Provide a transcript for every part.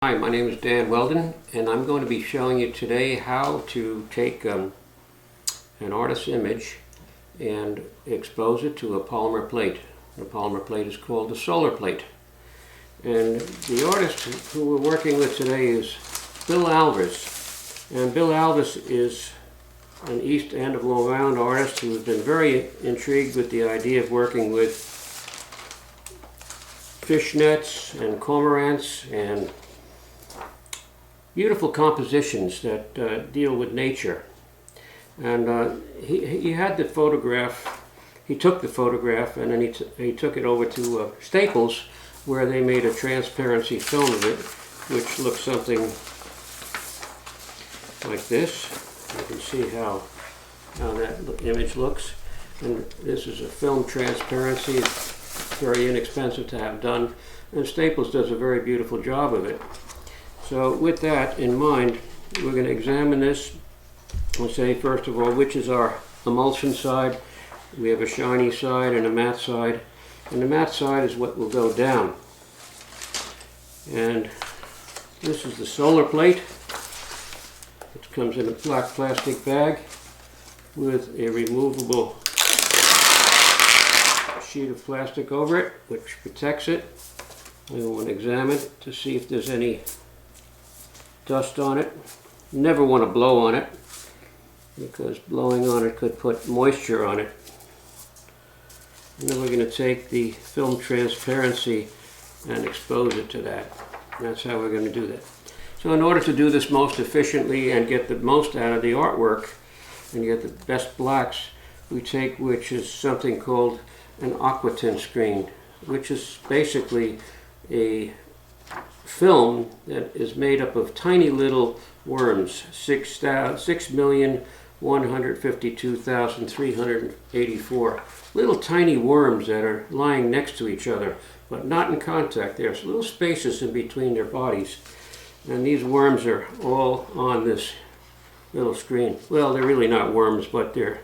Hi, my name is Dan Welden, and I'm going to be showing you today how to take an artist's image and expose it to a polymer plate. The polymer plate is called the Solarplate. And the artist who we're working with today is Bill Alves. And Bill Alves is an East End of Long Island artist who has been very intrigued with the idea of working with fishnets and cormorants and beautiful compositions that deal with nature. And he had the photograph, he took the photograph and then he took it over to Staples, where they made a transparency film of it, which looks something like this. You can see how that image looks. And this is a film transparency. It's very inexpensive to have done, and Staples does a very beautiful job of it. So with that in mind, we're going to examine this and say, first of all, which is our emulsion side. We have a shiny side and a matte side. And the matte side is what will go down. And this is the Solarplate. It comes in a black plastic bag with a removable sheet of plastic over it, which protects it. We want to examine it to see if there's any dust on it. You never want to blow on it, because blowing on it could put moisture on it. And then we're going to take the film transparency and expose it to that. That's how we're going to do that. So in order to do this most efficiently and get the most out of the artwork and get the best blacks, we take which is something called an Aqua screen, which is basically a film that is made up of tiny little worms, 6,152,384 little tiny worms that are lying next to each other, but not in contact. There's little spaces in between their bodies, and these worms are all on this little screen. Well, they're really not worms, but they're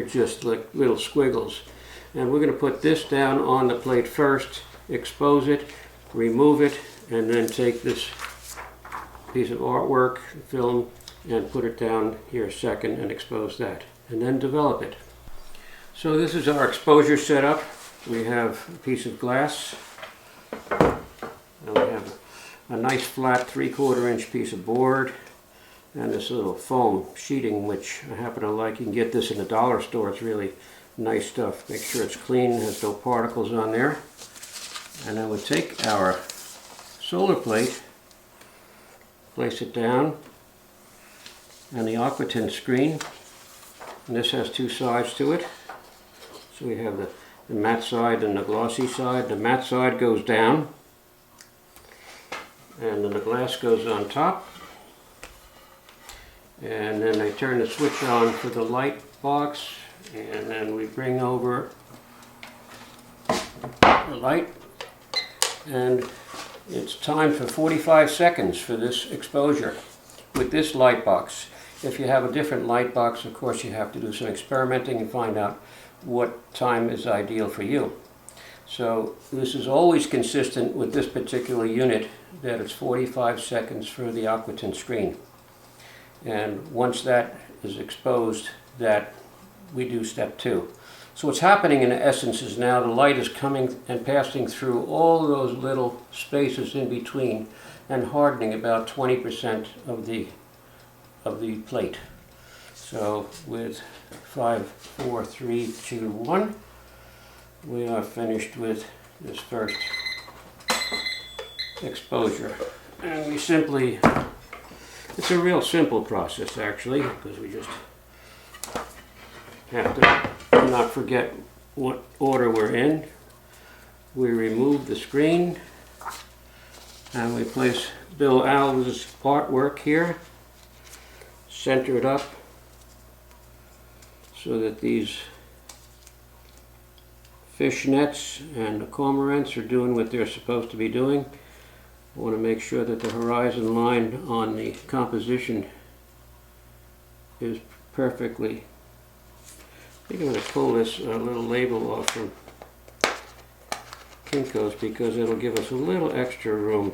just like little squiggles. And we're going to put this down on the plate first, expose it, remove it, and then take this piece of artwork, film, and put it down here second and expose that, and then develop it. So this is our exposure setup. We have a piece of glass, and we have a nice flat 3/4 inch piece of board, and this little foam sheeting, which I happen to like. You can get this in the dollar store. It's really nice stuff. Make sure it's clean, has no particles on there. And then we take our Solarplate, place it down, and the Aqua screen, and this has two sides to it. So we have the matte side and the glossy side. The matte side goes down, and then the glass goes on top. And then I turn the switch on for the light box, and then we bring over the light, and it's time for 45 seconds for this exposure with this light box. If you have a different light box, of course you have to do some experimenting and find out what time is ideal for you. So this is always consistent with this particular unit, that it's 45 seconds for the Aqua screen. And once that is exposed, that we do step 2. So what's happening in essence is now the light is coming and passing through all those little spaces in between and hardening about 20% of the plate. So with 5, 4, 3, 2, 1, we are finished with this first exposure. And we simply, it's a real simple process actually, because we just have to not forget what order we're in. We remove the screen and we place Bill Alves' artwork here, center it up so that these fish nets and the cormorants are doing what they're supposed to be doing. I want to make sure that the horizon line on the composition is perfectly. I think I'm going to pull this little label off from Kinko's, because it'll give us a little extra room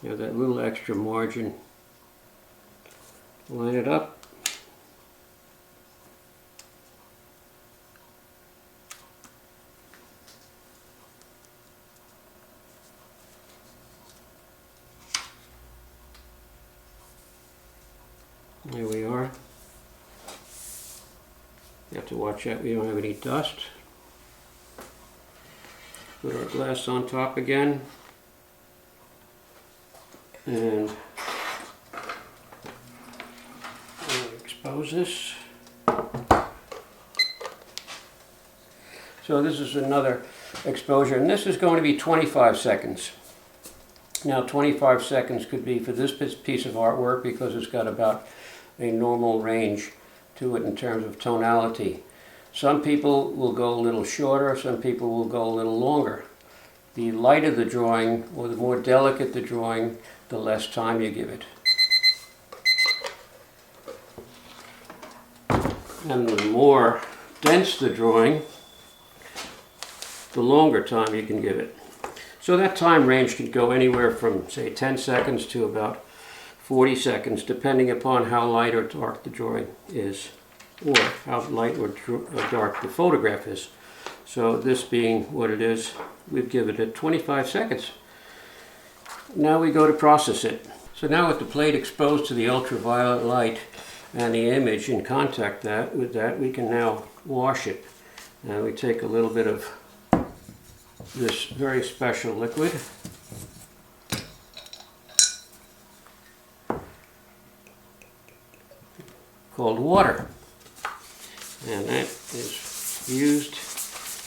You have that little extra margin. Line it up. There we are. You have to watch out we don't have any dust. Put our glass on top again. And expose this. So this is another exposure, and this is going to be 25 seconds. Now 25 seconds could be for this piece of artwork because it's got about a normal range to it in terms of tonality. Some people will go a little shorter, some people will go a little longer. The lighter the drawing, or the more delicate the drawing, the less time you give it. And the more dense the drawing, the longer time you can give it. So that time range could go anywhere from, say, 10 seconds to about 40 seconds, depending upon how light or dark the drawing is, or how light or dark the photograph is. So this being what it is, we've given it 25 seconds. Now we go to process it. So now with the plate exposed to the ultraviolet light and the image in contact with that, we can now wash it. And we take a little bit of this very special liquid. Called water, and that is used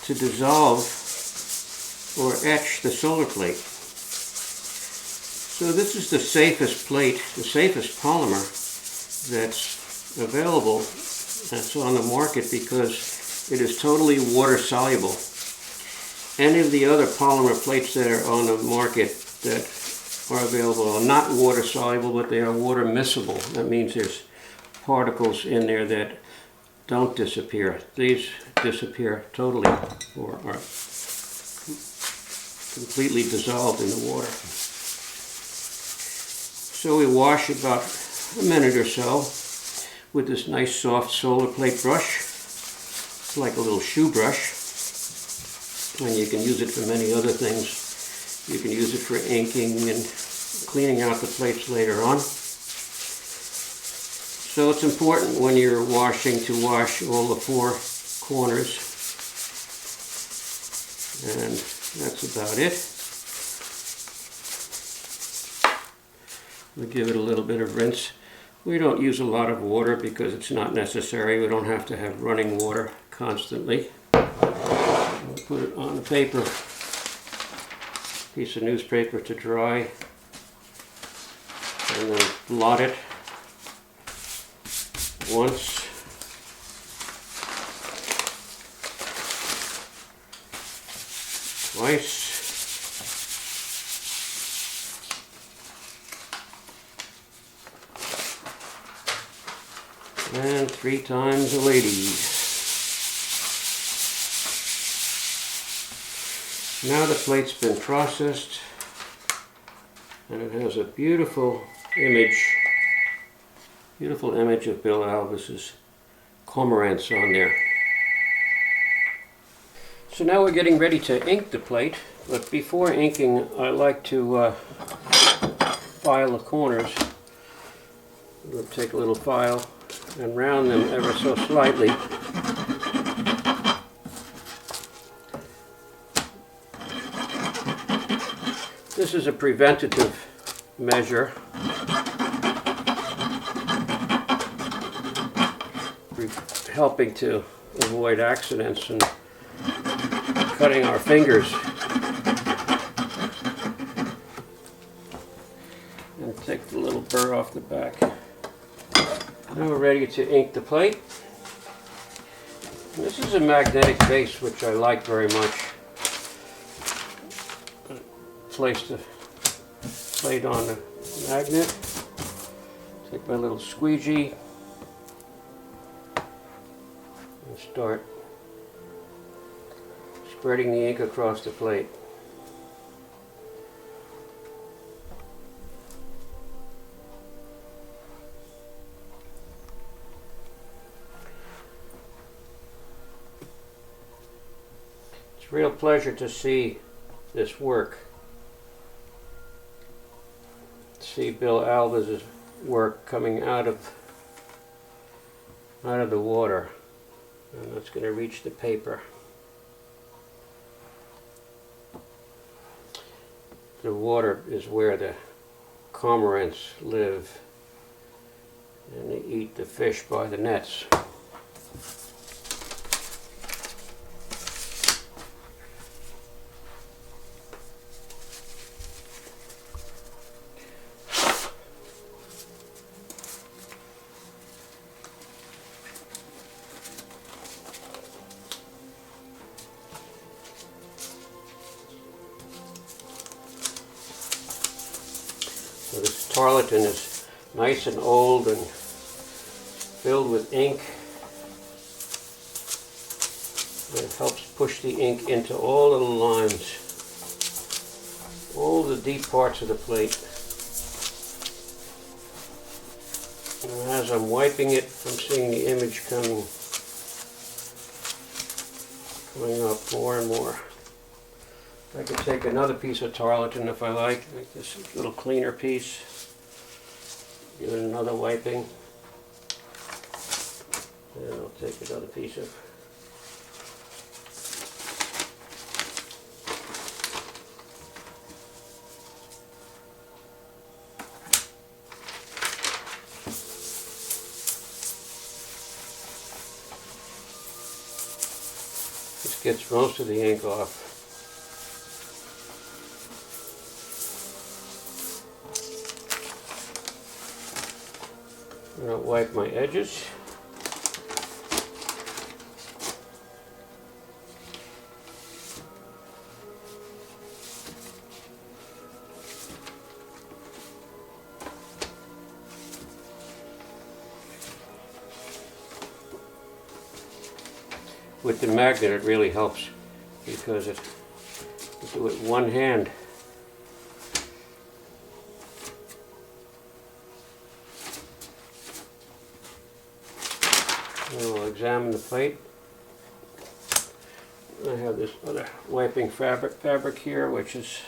to dissolve or etch the solar plate. So this is the safest plate, the safest polymer that's available, that's on the market, because it is totally water soluble. Any of the other polymer plates that are on the market that are available are not water soluble, but they are water miscible. That means there's particles in there that don't disappear. These disappear totally, or are completely dissolved in the water. So we wash about a minute or so with this nice soft Solarplate brush. It's like a little shoe brush, and you can use it for many other things. You can use it for inking and cleaning out the plates later on. So it's important when you're washing to wash all the four corners. And that's about it. We give it a little bit of rinse. We don't use a lot of water because it's not necessary. We don't have to have running water constantly. We'll put it on the paper, piece of newspaper to dry, and then blot it once. Twice. And 3 times a lady. Now the plate's been processed, and it has a beautiful image of Bill Alves's cormorants on there. So now we're getting ready to ink the plate, but before inking I like to file the corners. We'll take a little file and round them ever so slightly. This is a preventative measure, helping to avoid accidents and cutting our fingers. And take the little burr off the back. Now we're ready to ink the plate. This is a magnetic base, which I like very much. Place the plate on the magnet. Take my little squeegee and start spreading the ink across the plate. It's a real pleasure to see this work. See Bill Alves' work coming out of the water, and that's going to reach the paper. The water is where the cormorants live, and they eat the fish by the nets. So this tarlatan is nice and old and filled with ink. It helps push the ink into all of the lines, all the deep parts of the plate. And as I'm wiping it, I'm seeing the image coming up more and more. I could take another piece of tarlatan if I like this little cleaner piece. Give it another wiping. And I'll take another piece of this gets most of the ink off. I'll wipe my edges. With the magnet it really helps because you do it one hand. We'll examine the plate. I have this other wiping fabric here, which is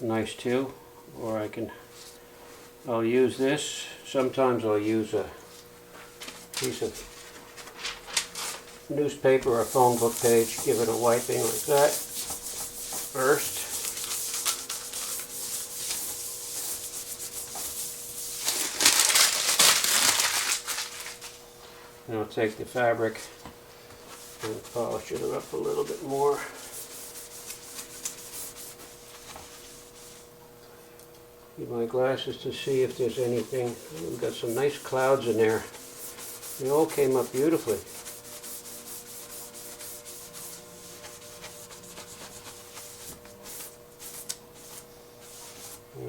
nice too. Or I'll use this. Sometimes I'll use a piece of newspaper or a phone book page, give it a wiping like that first. And I'll take the fabric and polish it up a little bit more. Use my glasses to see if there's anything. We've got some nice clouds in there. They all came up beautifully.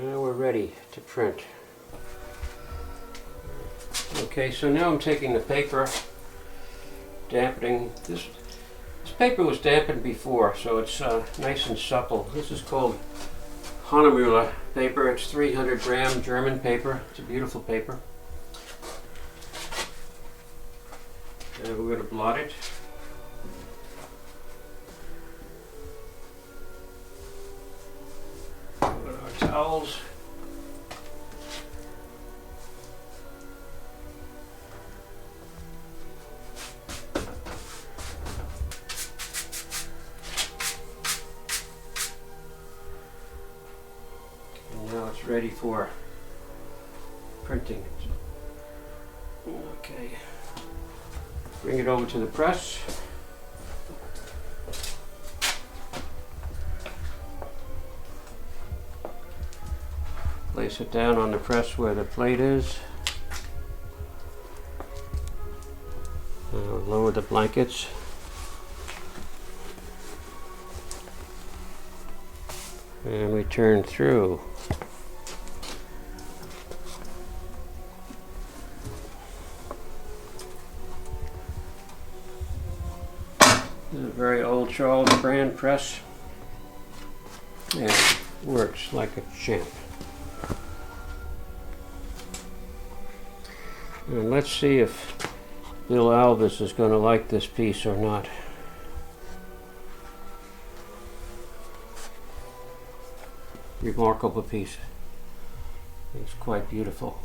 Now we're ready to print. Okay, so now I'm taking the paper, dampening. This paper was dampened before, so it's nice and supple. This is called Hanemühle paper. It's 300 gram German paper. It's a beautiful paper. And we're going to blot it. Put our towels. And now it's ready for printing. Okay. Bring it over to the press. Place it down on the press where the plate is. Lower the blankets. And we turn through. This is a very old Charles brand press, and it works like a champ. And let's see if Bill Alves is going to like this piece or not. Remarkable piece. It's quite beautiful.